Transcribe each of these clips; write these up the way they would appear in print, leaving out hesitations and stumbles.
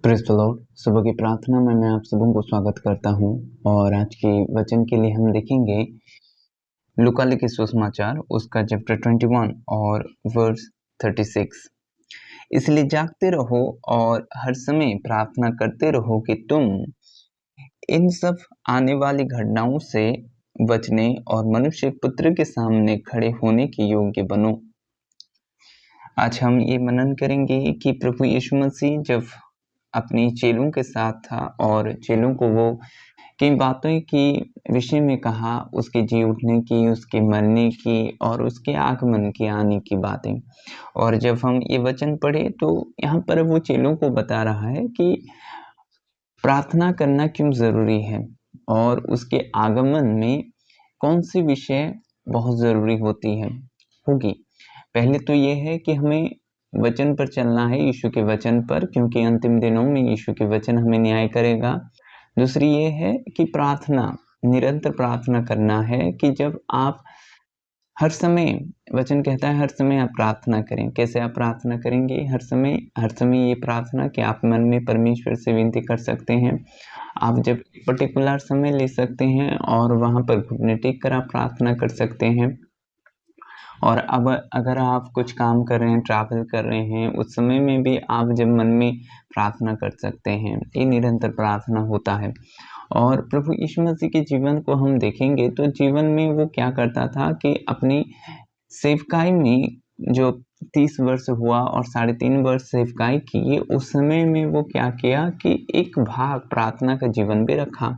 Praise the Lord. सुबह की प्रार्थना में मैं आप सबों को स्वागत करता हूँ और आज के वचन के लिए हम देखेंगे लूका लिखे सुसमाचार उसका चैप्टर 21 और वर्स 36। इसलिए जागते रहो और हर समय प्रार्थना करते रहो कि तुम इन सब आने वाली घटनाओं से बचने और मनुष्य पुत्र के सामने खड़े होने के योग्य बनो। आज हम ये मनन करेंगे कि प्रभु यीशु मसीह जब अपने चेलों के साथ था और चेलों को वो किन बातों की विषय में कहा, उसके जी उठने की, उसके मरने की और उसके आगमन की, आने की बातें। और जब हम ये वचन पढ़े तो यहाँ पर वो चेलों को बता रहा है कि प्रार्थना करना क्यों ज़रूरी है और उसके आगमन में कौन सी विषय बहुत ज़रूरी होगी। पहले तो ये है कि हमें वचन पर चलना है, यीशु के वचन पर, क्योंकि अंतिम दिनों में यीशु के वचन हमें न्याय करेगा। दूसरी ये है कि प्रार्थना, निरंतर प्रार्थना करना है कि जब आप हर समय, वचन कहता है हर समय आप प्रार्थना करें। कैसे आप प्रार्थना करेंगे? हर समय ये प्रार्थना कि आप मन में परमेश्वर से विनती कर सकते हैं। आप जब पर्टिकुलर समय ले सकते हैं और वहाँ पर घुटने टेक कर आप प्रार्थना कर सकते हैं। और अब अगर आप कुछ काम कर रहे हैं, ट्रैवल कर रहे हैं, उस समय में भी आप जब मन में प्रार्थना कर सकते हैं। ये निरंतर प्रार्थना होता है। और प्रभु यीशु मसीह के जीवन को हम देखेंगे तो जीवन में वो क्या करता था कि अपनी सेवकाई में जो 30 वर्ष हुआ और 3.5 वर्ष सेवकाई की, उस समय में वो क्या किया कि एक भाग प्रार्थना का जीवन भी रखा।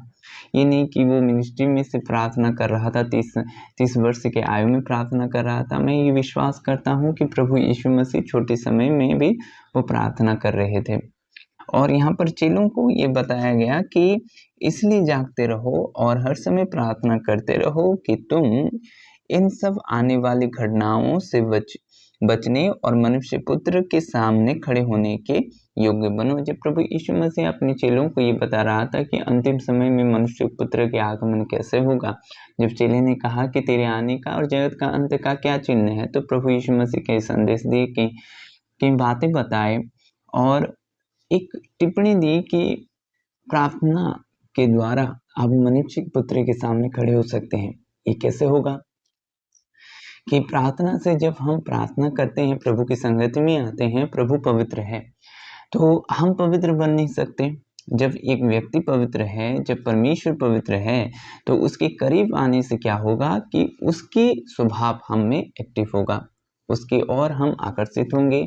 ये नहीं कि वो मिनिस्ट्री में से प्रार्थना कर रहा था, 30 वर्ष के आयु में प्रार्थना कर रहा था। मैं ये विश्वास करता हूँ कि प्रभु यीशु मसीह छोटे समय में भी वो प्रार्थना कर रहे थे। और यहाँ पर चेलों को ये बताया गया कि इसलिए जागते रहो और हर समय प्रार्थना करते रहो कि तुम इन सब आने वाली घटनाओं से बचने और मनुष्य पुत्र के सामने खड़े होने के योग्य बनो। जब प्रभु यीशु मसीह अपने चेलों को ये बता रहा था कि अंतिम समय में मनुष्य पुत्र के आगमन कैसे होगा, जब चेले ने कहा कि तेरे आने का और जगत का अंत का क्या चिन्ह है, तो प्रभु यीशु मसीह के संदेश दिए कि बातें बताए और एक टिप्पणी दी कि प्रार्थना के द्वारा आप मनुष्य पुत्र के सामने खड़े हो सकते हैं। ये कैसे होगा कि प्रार्थना से जब हम प्रार्थना करते हैं, प्रभु की संगति में आते हैं, प्रभु पवित्र है तो हम पवित्र बन नहीं सकते। जब एक व्यक्ति पवित्र है, जब परमेश्वर पवित्र है, तो उसके करीब आने से क्या होगा कि उसकी स्वभाव हम में एक्टिव होगा, उसकी ओर हम आकर्षित होंगे।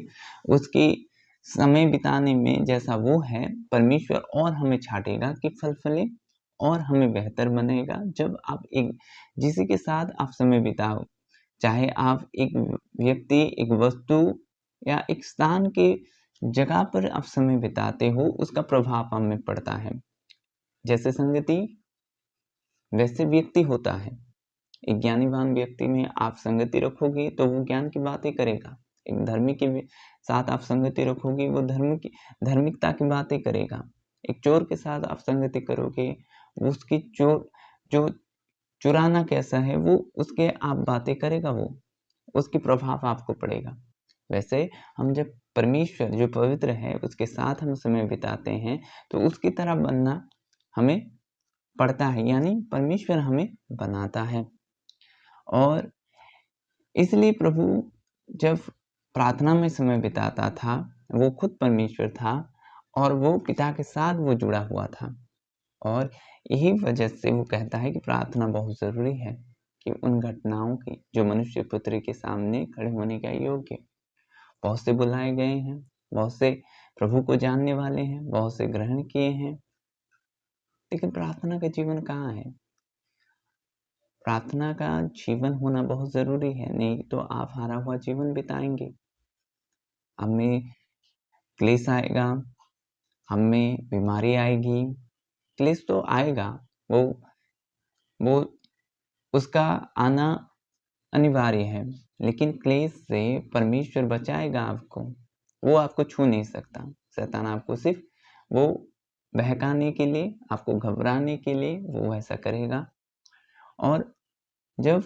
उसकी समय बिताने में जैसा वो है, परमेश्वर और हमें छाटेगा कि फल फले और हमें बेहतर बनेगा। जब आप जिसी के साथ आप समय बिताओ, चाहे आप एक व्यक्ति, एक वस्तु या एक स्थान के जगह पर आप समय बिताते हो, उसका प्रभाव हम में पड़ता है। जैसे संगति वैसे व्यक्ति होता है। एक ज्ञानीवान व्यक्ति में आप संगति रखोगे तो वो ज्ञान की बातें करेगा। एक धर्मी के साथ आप संगति रखोगे, वो धार्मिकता की बातें करेगा। एक चोर के साथ आप संगति करोगे, उसकी जो चुराना कैसा है वो उसके आप बातें करेगा, वो उसकी प्रभाव आपको पड़ेगा। वैसे हम जब परमेश्वर जो पवित्र है उसके साथ हम समय बिताते हैं तो उसकी तरह बनना हमें पड़ता है, यानी परमेश्वर हमें बनाता है। और इसलिए प्रभु जब प्रार्थना में समय बिताता था, वो खुद परमेश्वर था और वो पिता के साथ वो जुड़ा हुआ था। और यही वजह से वो कहता है कि प्रार्थना बहुत ज़रूरी है कि उन घटनाओं की जो मनुष्य पुत्र के सामने खड़े होने का योग्य। बहुत से बुलाए गए हैं, बहुत से प्रभु को जानने वाले हैं, बहुत से ग्रहण किए हैं, लेकिन प्रार्थना का जीवन कहाँ है? प्रार्थना का जीवन होना बहुत ज़रूरी है, नहीं तो आप हारा हुआ जीवन बिताएंगे। हमें क्लेश आएगा, हमें बीमारी आएगी। क्लेश तो आएगा, वो उसका आना अनिवार्य है, लेकिन क्लेश से परमेश्वर बचाएगा आपको। वो आपको छू नहीं सकता। शैतान आपको सिर्फ वो बहकाने के लिए, आपको घबराने के लिए वो ऐसा करेगा। और जब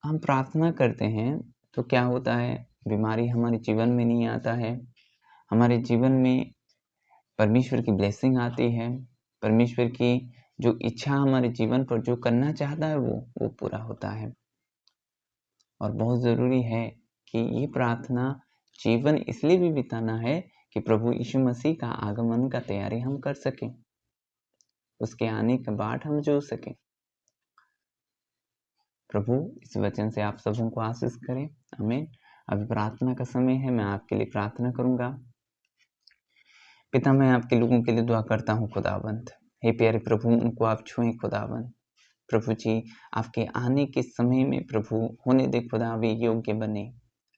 हम प्रार्थना करते हैं तो क्या होता है, बीमारी हमारे जीवन में नहीं आता है। हमारे जीवन में परमेश्वर की ब्लेसिंग आती है, परमेश्वर की जो इच्छा हमारे जीवन पर जो करना चाहता है वो पूरा होता है। और बहुत ज़रूरी है कि ये प्रार्थना जीवन इसलिए भी बिताना है कि प्रभु यीशु मसीह का आगमन का तैयारी हम कर सकें, उसके आने का बाट हम जो सकें। प्रभु इस वचन से आप सबों को आशीष करें। आमीन। अभी प्रार्थना का समय है, मैं आपके लिए प्रार्थना करूंगा। पिता, मैं आपके लोगों के लिए दुआ करता हूँ खुदावंद। हे प्यारे प्रभु, उनको आप छुएं खुदावंद। प्रभु जी, आपके आने के समय में प्रभु होने दे खुदा, वे योग्य बने,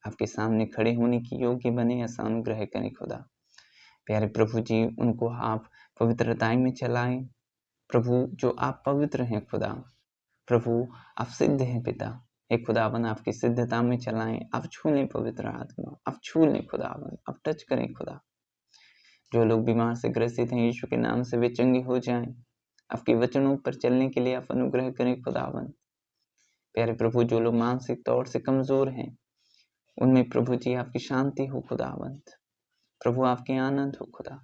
आपके सामने खड़े होने की योग्य बने, ऐसा अनुग्रह करें खुदा। प्यारे प्रभु जी, उनको आप पवित्रताई में चलाएं प्रभु, जो आप पवित्र हैं खुदा। प्रभु आप सिद्ध हैं पिता, हे खुदावन आपकी सिद्धता में चलाएं। आप छू लें पवित्र आत्मा, आप छू लें खुदावन, आप टच करें खुदा। जो लोग बीमार से ग्रसित हैं, यीशु के नाम से वे चंगे हो जाएं। आपके वचनों पर चलने के लिए आप अनुग्रह करें खुदावन। प्यारे प्रभु, जो लोग मानसिक तौर से कमजोर हैं, उनमें प्रभु जी आपकी शांति हो खुदावंत। प्रभु आपके आनंद हो खुदा।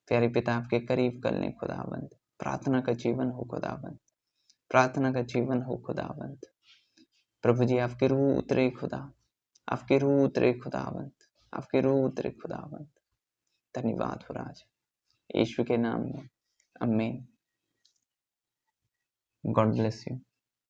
प्यारे पिता, आपके करीब कर लें खुदावंत। प्रार्थना का जीवन हो खुदावंत, प्रार्थना का जीवन हो खुदावंत। प्रभु जी आपके रूह उतरे खुदा, आपके रूह उतरे खुदावंत, आपके रूह उतरे खुदावंत। धन्यवाद हो राज, यीशु के नाम में, आमीन। God bless you.